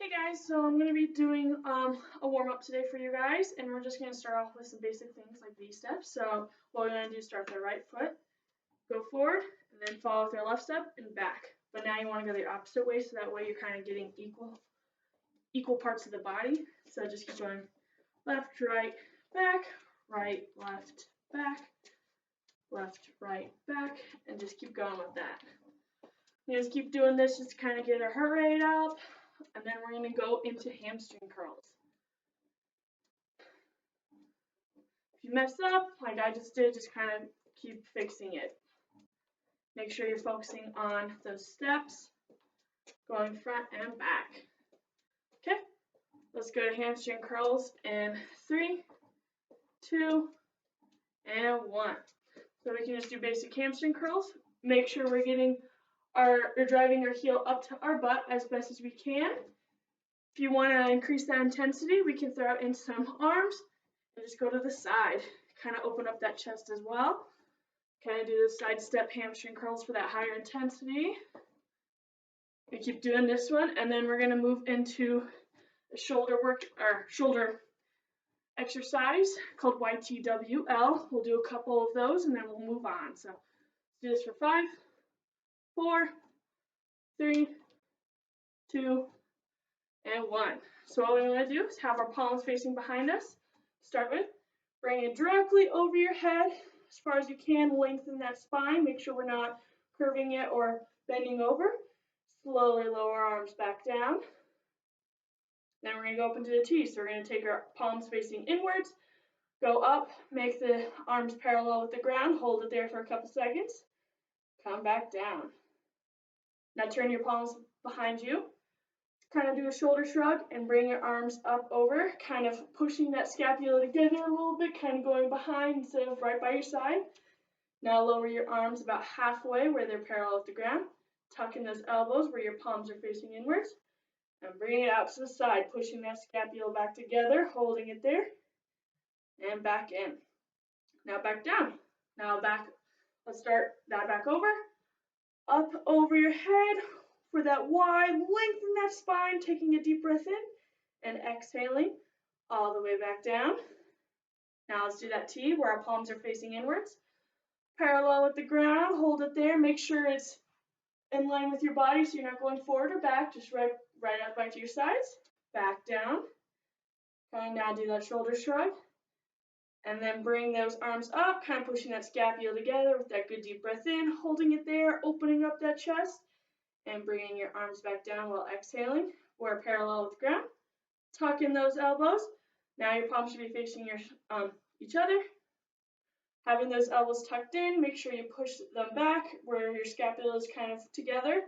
Hey guys, so I'm going to be doing a warm-up today for you guys, and we're just going to start off with some basic things like these steps. So what we're going to do is start with our right foot, go forward, and then follow with our left step and back. But now you want to go the opposite way, so that way you're kind of getting equal parts of the body. So just keep going left, right, back, right, left, back, left, right, back, and just keep going with that. You just keep doing this just to kind of get our heart rate up. And then we're going to go into hamstring curls. If you mess up, like I just did, just kind of keep fixing it. Make sure you're focusing on those steps, going front and back. Okay, let's go to hamstring curls in 3, 2, and 1. So we can just do basic hamstring curls. Make sure we're driving our heel up to our butt as best as we can. If you want to increase that intensity, we can throw in some arms and just go to the side. Kind of open up that chest as well. Kind of do the side step hamstring curls for that higher intensity. We keep doing this one, and then we're going to move into a shoulder exercise called YTWL. We'll do a couple of those, and then we'll move on. So let's do this for 5, 4, 3, 2, and 1. So all we're going to do is have our palms facing behind us. Start with, bring it directly over your head as far as you can. Lengthen that spine. Make sure we're not curving it or bending over. Slowly lower our arms back down. Then we're going to go up into the T. So we're going to take our palms facing inwards, go up, make the arms parallel with the ground, hold it there for a couple seconds, come back down. Now turn your palms behind you. Kind of do a shoulder shrug and bring your arms up over, kind of pushing that scapula together a little bit, kind of going behind instead of right by your side. Now lower your arms about halfway where they're parallel with the ground. Tuck in those elbows where your palms are facing inwards. And bring it out to the side, pushing that scapula back together, holding it there. And back in. Now back down. Now back. Let's start that back over. Up over your head. For that wide, lengthen that spine, taking a deep breath in and exhaling all the way back down. Now let's do that T where our palms are facing inwards. Parallel with the ground, hold it there. Make sure it's in line with your body so you're not going forward or back, just right up back to your sides. Back down. And now do that shoulder shrug. And then bring those arms up, kind of pushing that scapula together with that good deep breath in, holding it there, opening up that chest. And bringing your arms back down while exhaling. We're parallel with the ground. Tuck in those elbows. Now your palms should be facing each other. Having those elbows tucked in, make sure you push them back where your scapula is kind of together.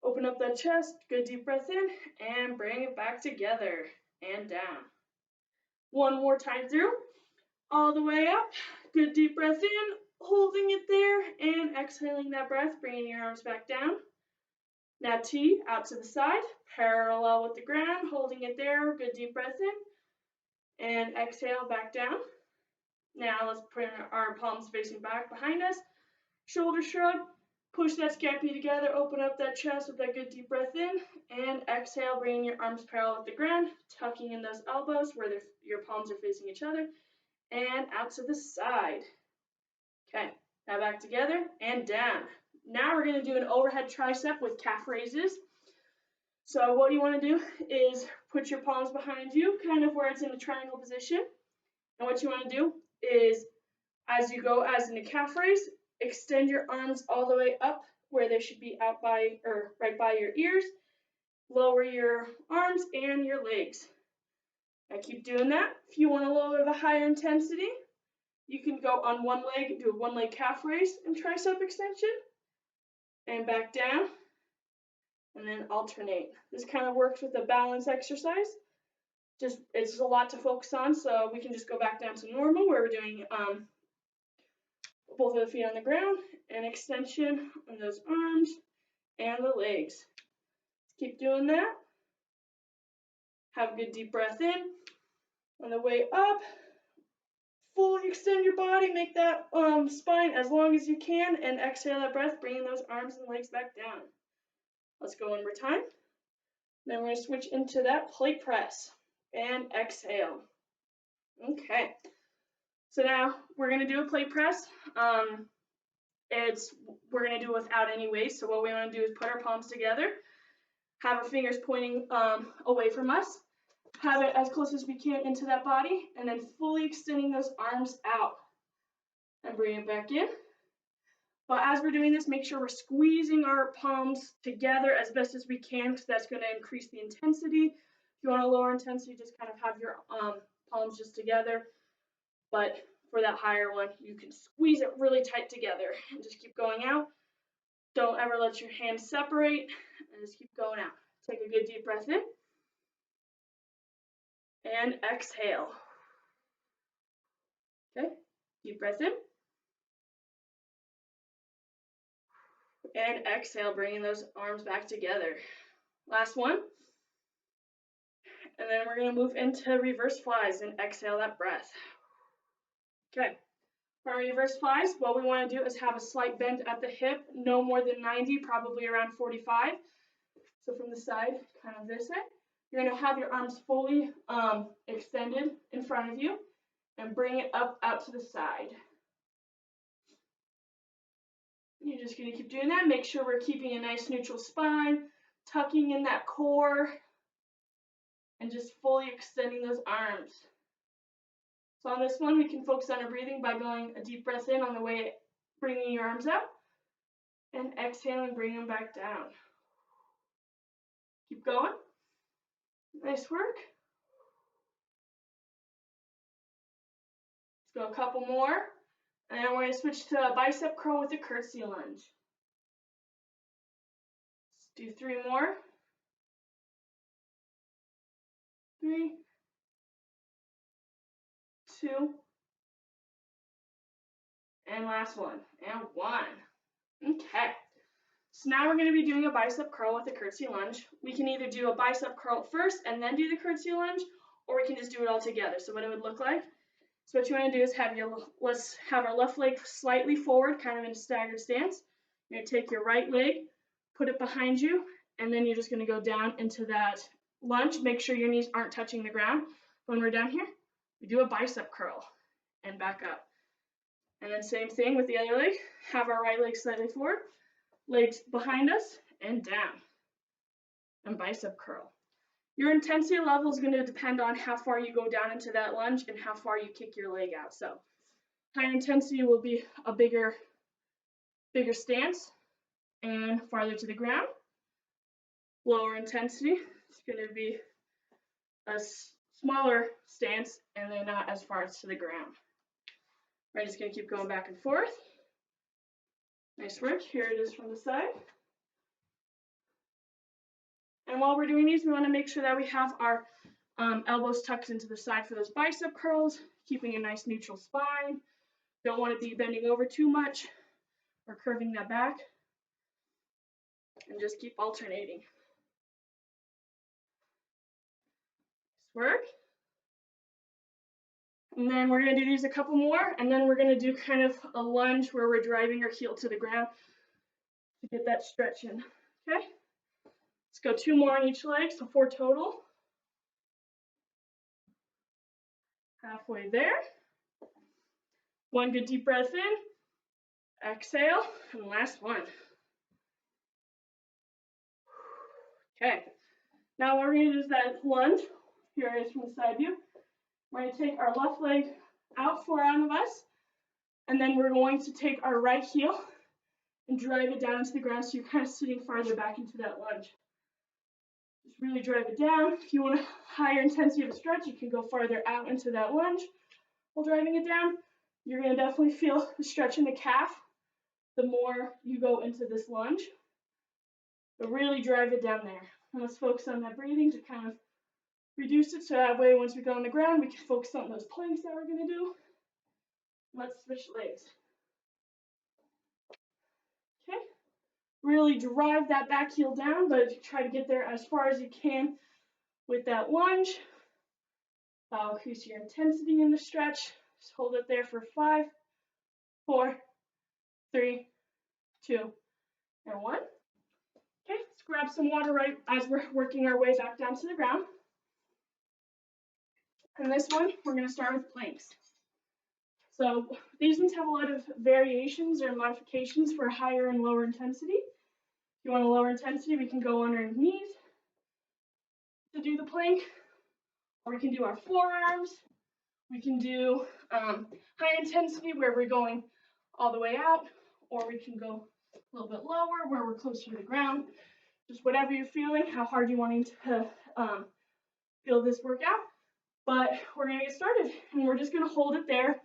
Open up that chest, good deep breath in, and bring it back together and down. One more time through. All the way up. Good deep breath in, holding it there, and exhaling that breath, bringing your arms back down. Now T, out to the side, parallel with the ground, holding it there, good deep breath in, and exhale back down. Now let's bring our palms facing back behind us, shoulder shrug, push that scapula together, open up that chest with that good deep breath in, and exhale, bringing your arms parallel with the ground, tucking in those elbows where your palms are facing each other, and out to the side. Okay, now back together and down. Now we're going to do an overhead tricep with calf raises. So what you want to do is put your palms behind you, kind of where it's in a triangle position. And what you want to do is, as you go as in a calf raise, extend your arms all the way up where they should be out by or right by your ears. Lower your arms and your legs. Now keep doing that. If you want a little bit of a higher intensity, you can go on one leg, do a one leg calf raise and tricep extension. And back down, and then alternate. This kind of works with a balance exercise. It's a lot to focus on, so we can just go back down to normal where we're doing both of the feet on the ground and extension on those arms and the legs. Keep doing that. Have a good deep breath in. On the way up, fully extend your body, make that spine as long as you can, and exhale that breath, bringing those arms and legs back down. Let's go one more time. Then we're going to switch into that plate press and exhale. Okay. So now we're going to do a plate press. We're going to do it without any weight. So what we want to do is put our palms together, have our fingers pointing away from us, have it as close as we can into that body, and then fully extending those arms out and bring it back in. But as we're doing this, make sure we're squeezing our palms together as best as we can, because that's going to increase the intensity. If you want a lower intensity, just kind of have your palms just together. But for that higher one, you can squeeze it really tight together and just keep going out. Don't ever let your hands separate, and just keep going out. Take a good deep breath in and exhale. Okay, deep breath in and exhale, bringing those arms back together. Last one. And then we're going to move into reverse flies and exhale that breath. Okay, for our reverse flies, what we want to do is have a slight bend at the hip, no more than 90, probably around 45. So from the side, kind of this way. You're going to have your arms fully extended in front of you and bring it up out to the side. You're just going to keep doing that. Make sure we're keeping a nice neutral spine, tucking in that core, and just fully extending those arms. So on this one, we can focus on our breathing by going a deep breath in on the way, bringing your arms up, and exhaling, bring them back down. Keep going. Nice work. Let's go a couple more. And then we're going to switch to a bicep curl with a curtsy lunge. Let's do 3 more. 3, 2, and last one, and 1. Okay. So now we're going to be doing a bicep curl with a curtsy lunge. We can either do a bicep curl first and then do the curtsy lunge, or we can just do it all together. So what it would look like. So what you want to do is let's have our left leg slightly forward, kind of in a staggered stance. You're going to take your right leg, put it behind you, and then you're just going to go down into that lunge. Make sure your knees aren't touching the ground. When we're down here, we do a bicep curl and back up. And then same thing with the other leg. Have our right leg slightly forward, legs behind us, and down. And bicep curl. Your intensity level is going to depend on how far you go down into that lunge and how far you kick your leg out. So higher intensity will be a bigger stance and farther to the ground. Lower intensity is going to be a smaller stance and then not as far as to the ground. We're just going to keep going back and forth. Nice work. Here it is from the side. And while we're doing these, we want to make sure that we have our elbows tucked into the side for those bicep curls, keeping a nice neutral spine. Don't want to be bending over too much or curving that back. And just keep alternating. Nice work. And then we're going to do these a couple more, and then we're going to do kind of a lunge where we're driving our heel to the ground to get that stretch in. Okay? Let's go 2 more on each leg, so 4 total. Halfway there. 1 good deep breath in. Exhale, and last one. Okay. Now what we're going to do is that lunge. Here it is from the side view. We're going to take our left leg out front of us, and then we're going to take our right heel and drive it down into the ground so you're kind of sitting farther back into that lunge. Just really drive it down. If you want a higher intensity of a stretch, you can go farther out into that lunge while driving it down. You're going to definitely feel the stretch in the calf the more you go into this lunge. But really drive it down there. And let's focus on that breathing to kind of reduce it so that way once we go on the ground, we can focus on those planks that we're going to do. Let's switch legs. Okay. Really drive that back heel down, but try to get there as far as you can with that lunge. That'll increase your intensity in the stretch. Just hold it there for 5, 4, 3, 2, and 1. Okay, let's grab some water right as we're working our way back down to the ground. And this one, we're going to start with planks. So these ones have a lot of variations or modifications for higher and lower intensity. If you want a lower intensity, we can go on our knees to do the plank, or we can do our forearms. We can do high intensity where we're going all the way out, or we can go a little bit lower where we're closer to the ground. Just whatever you're feeling, how hard you're wanting to feel this workout. But we're going to get started, and we're just going to hold it there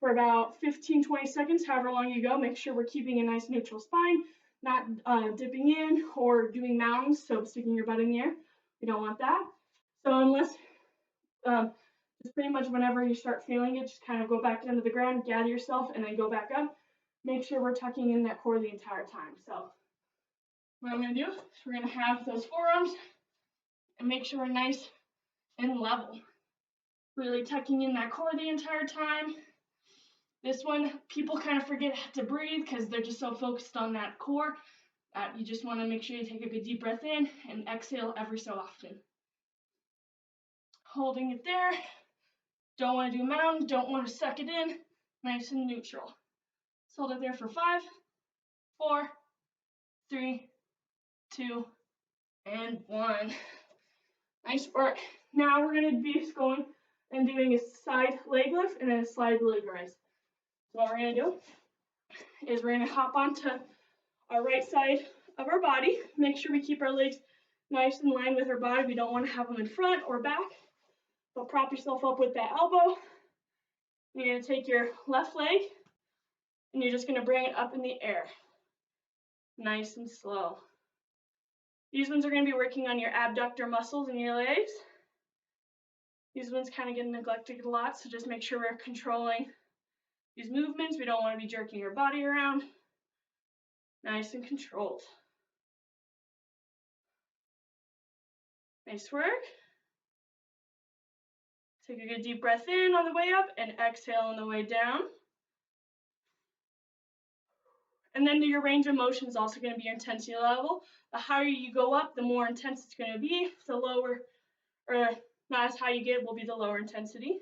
for about 15-20 seconds, however long you go. Make sure we're keeping a nice neutral spine, not dipping in or doing mountains, so sticking your butt in the air. We don't want that. So unless, just pretty much whenever you start feeling it, just kind of go back into the ground, gather yourself, and then go back up. Make sure we're tucking in that core the entire time. So what I'm going to do is we're going to have those forearms and make sure we're nice and level. Really tucking in that core the entire time. This one, people kind of forget to breathe because they're just so focused on that core. You just want to make sure you take a good deep breath in and exhale every so often. Holding it there. Don't want to do a mountain. Don't want to suck it in. Nice and neutral. Let's hold it there for 5, 4, 3, 2, and 1. Nice work. Now we're going to be going and doing a side leg lift and then a side leg raise. So what we're going to do is we're going to hop onto our right side of our body. Make sure we keep our legs nice in line with our body. We don't want to have them in front or back. But prop yourself up with that elbow. You're going to take your left leg and you're just going to bring it up in the air. Nice and slow. These ones are going to be working on your abductor muscles in your legs. These ones kind of get neglected a lot, so just make sure we're controlling these movements. We don't want to be jerking your body around. Nice and controlled. Nice work. Take a good deep breath in on the way up and exhale on the way down. And then your range of motion is also going to be your intensity level. The higher you go up, the more intense it's going to be. The lower, or not as high you get, will be the lower intensity.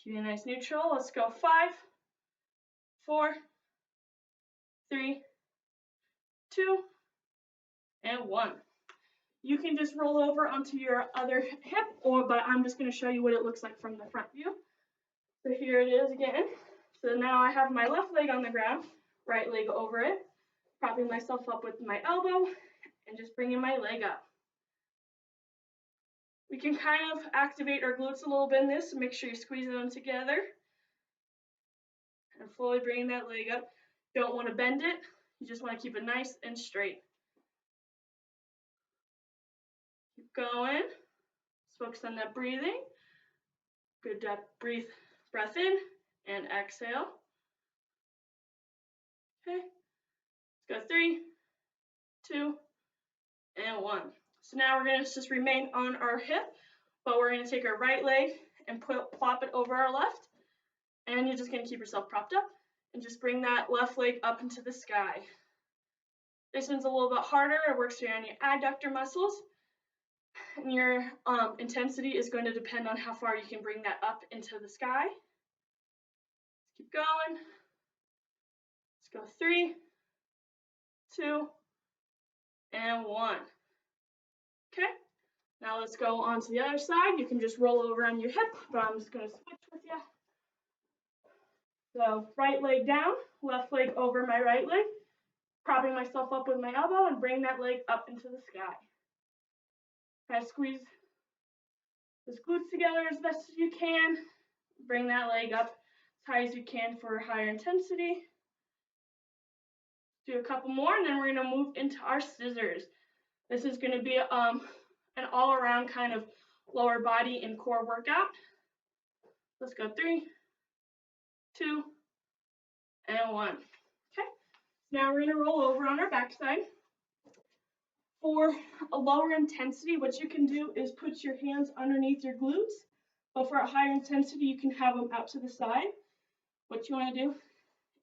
Keep it nice neutral. Let's go 5, 4, 3, 2, and 1. You can just roll over onto your other hip, but I'm just going to show you what it looks like from the front view. So here it is again. So now I have my left leg on the ground, right leg over it, propping myself up with my elbow, and just bringing my leg up. We can kind of activate our glutes a little bit in this, so make sure you're squeezing them together. And slowly bringing that leg up. Don't want to bend it, you just want to keep it nice and straight. Keep going. Let's focus on that breathing. Good breath in and exhale. Okay, let's go 3, 2, and 1. So now we're going to just remain on our hip, but we're going to take our right leg and plop it over our left, and you're just going to keep yourself propped up and just bring that left leg up into the sky. This one's a little bit harder. It works here on your adductor muscles, and your intensity is going to depend on how far you can bring that up into the sky. Let's keep going. Let's go 3, 2, and 1. Okay, now let's go on to the other side. You can just roll over on your hip, but I'm just going to switch with you. So right leg down, left leg over my right leg, propping myself up with my elbow and bring that leg up into the sky. Kind of squeeze those glutes together as best as you can. Bring that leg up as high as you can for higher intensity. Do a couple more, and then we're going to move into our scissors. This is going to be an all-around kind of lower body and core workout. Let's go 3, 2, and 1. Okay, now we're going to roll over on our backside. For a lower intensity, what you can do is put your hands underneath your glutes, but for a higher intensity, you can have them out to the side. What you want to do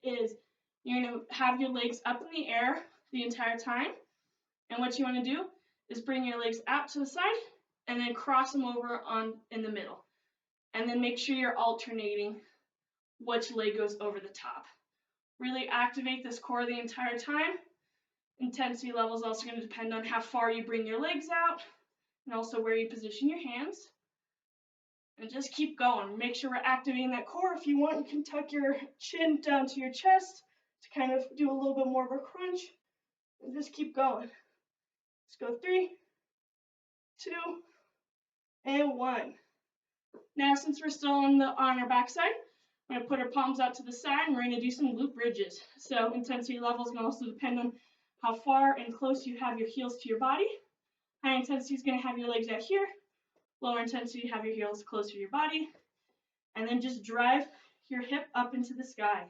is you're going to have your legs up in the air. the entire time. And what you want to do is bring your legs out to the side and then cross them over in the middle. And then make sure you're alternating which leg goes over the top. Really activate this core the entire time. Intensity level is also going to depend on how far you bring your legs out and also where you position your hands. And just keep going. Make sure we're activating that core. If you want, you can tuck your chin down to your chest to kind of do a little bit more of a crunch. And just keep going. Let's go 3, 2, and 1. Now, since we're still on our back side, we're going to put our palms out to the side and we're going to do some glute bridges. So intensity level is going to also depend on how far and close you have your heels to your body. High intensity is going to have your legs out here. Lower intensity, have your heels closer to your body. And then just drive your hip up into the sky.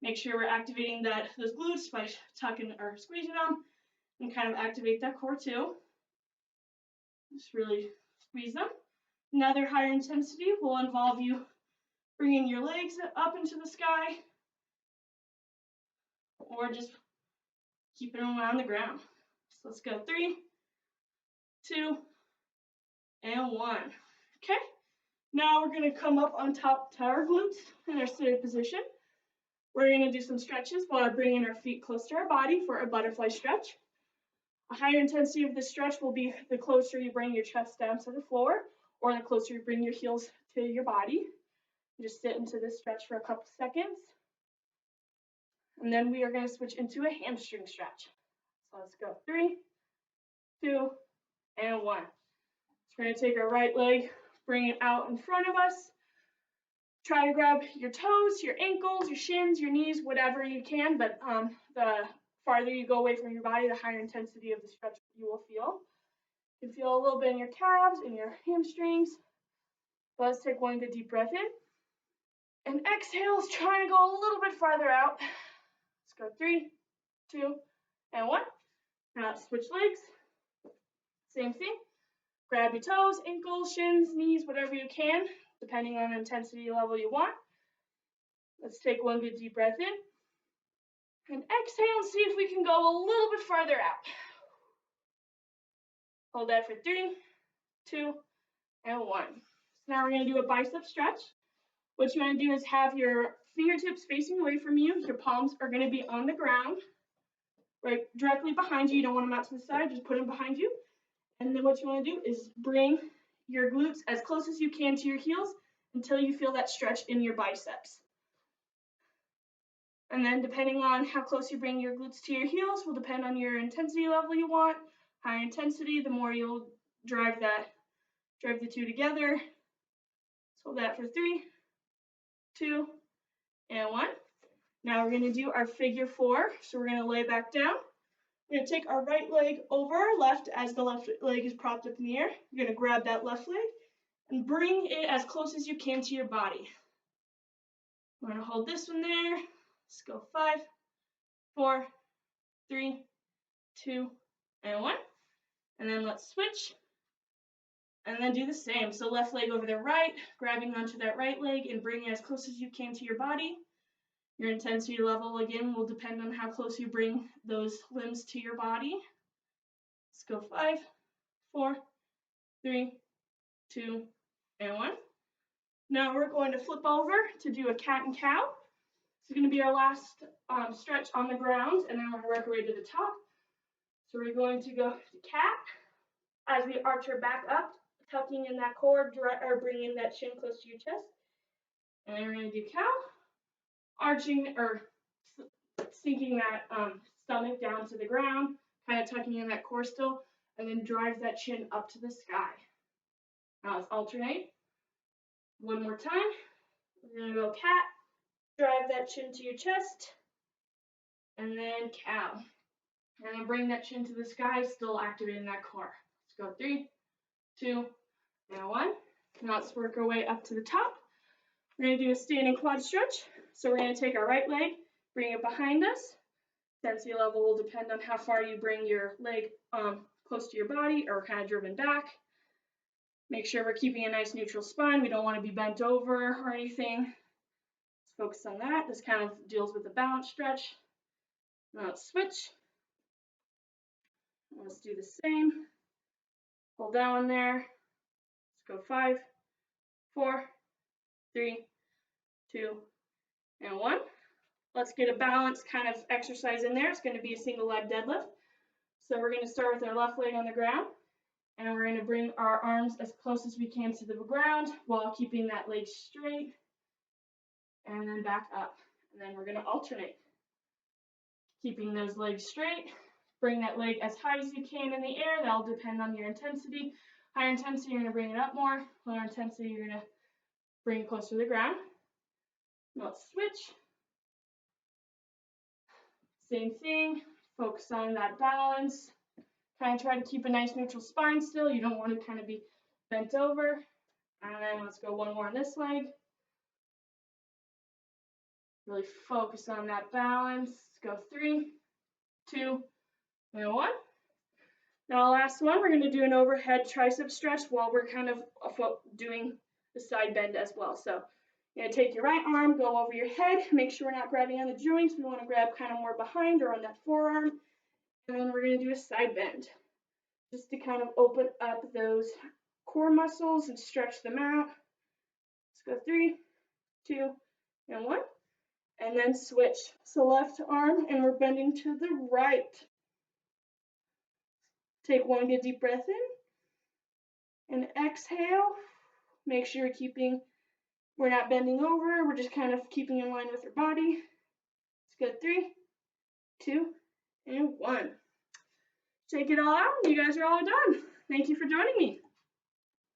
Make sure we're activating those glutes by tucking or squeezing them, and kind of activate that core too. Just really squeeze them. Another higher intensity will involve you bringing your legs up into the sky or just keeping them on the ground. So let's go 3, 2, and 1. Okay, now we're going to come up on top to our glutes in our seated position. We're going to do some stretches while bringing our feet close to our body for a butterfly stretch. A higher intensity of the stretch will be the closer you bring your chest down to the floor or the closer you bring your heels to your body. Just sit into this stretch for a couple seconds. And then we are going to switch into a hamstring stretch. So let's go 3, 2, and 1. So we're going to take our right leg, bring it out in front of us. Try to grab your toes, your ankles, your shins, your knees, whatever you can, but the farther you go away from your body, the higher intensity of the stretch you will feel. You can feel a little bit in your calves and your hamstrings. But let's take one good deep breath in. And exhale is trying to go a little bit farther out. Let's go 3, 2, and 1. Now switch legs. Same thing. Grab your toes, ankles, shins, knees, whatever you can, depending on the intensity level you want. Let's take one good deep breath in. And exhale and see if we can go a little bit farther out. Hold that for 3, 2, and 1. So now we're going to do a bicep stretch. What you want to do is have your fingertips facing away from you. Your palms are going to be on the ground, right directly behind you. You don't want them out to the side, just put them behind you. And then what you want to do is bring your glutes as close as you can to your heels until you feel that stretch in your biceps. And then depending on how close you bring your glutes to your heels will depend on your intensity level you want. Higher intensity, the more you'll drive the two together. So hold that for 3, 2, and 1. Now we're going to do our figure 4. So we're going to lay back down. We're going to take our right leg over our left as the left leg is propped up in the air. You're going to grab that left leg and bring it as close as you can to your body. We're going to hold this one there. Let's go 5, 4, 3, 2, and 1. And then let's switch. And then do the same. So left leg over the right, grabbing onto that right leg and bringing it as close as you can to your body. Your intensity level, again, will depend on how close you bring those limbs to your body. Let's go 5, 4, 3, 2, and 1. Now we're going to flip over to do a cat and cow. This is going to be our last stretch on the ground, and then we're going to work our way to the top. So we're going to go to cat as we arch our back up, tucking in that core, or bringing that chin close to your chest. And then we're going to do cow, arching or sinking that stomach down to the ground, kind of tucking in that core still, and then drive that chin up to the sky. Now let's alternate. One more time. We're going to go cat, drive that chin to your chest, and then cow. And then bring that chin to the sky, still activating that core. Let's go 3, 2, and 1. Now let's work our way up to the top. We're going to do a standing quad stretch. So we're going to take our right leg, bring it behind us. Intensity level will depend on how far you bring your leg close to your body or kind of driven back. Make sure we're keeping a nice neutral spine. We don't want to be bent over or anything. Let's focus on that. This kind of deals with the balance stretch. Now let's switch. let's do the same. Hold that one there. Let's go 5, 4, 3, 2, and 1. Let's get a balanced kind of exercise in there. It's going to be a single leg deadlift. So we're going to start with our left leg on the ground, and we're going to bring our arms as close as we can to the ground while keeping that leg straight, and then back up. And then we're going to alternate. Keeping those legs straight. Bring that leg as high as you can in the air. That'll depend on your intensity. Higher intensity, you're going to bring it up more. Lower intensity, you're going to bring it closer to the ground. Let's switch. Same thing. Focus on that balance. Kind of try to keep a nice neutral spine still. You don't want to kind of be bent over. And then let's go one more on this leg. Really focus on that balance. Let's go 3, 2, and 1. Now last one, we're going to do an overhead tricep stretch while we're kind of doing the side bend as well. So you're going to take your right arm, go over your head, make sure we're not grabbing on the joints. We want to grab kind of more behind or on that forearm. And then we're going to do a side bend just to kind of open up those core muscles and stretch them out. Let's go 3, 2, and 1. And then switch. So left arm, and we're bending to the right. Take one good deep breath in. And exhale. Make sure we're not bending over. We're just kind of keeping in line with our body. Let's go 3, 2, and 1. Take it all out. You guys are all done. Thank you for joining me.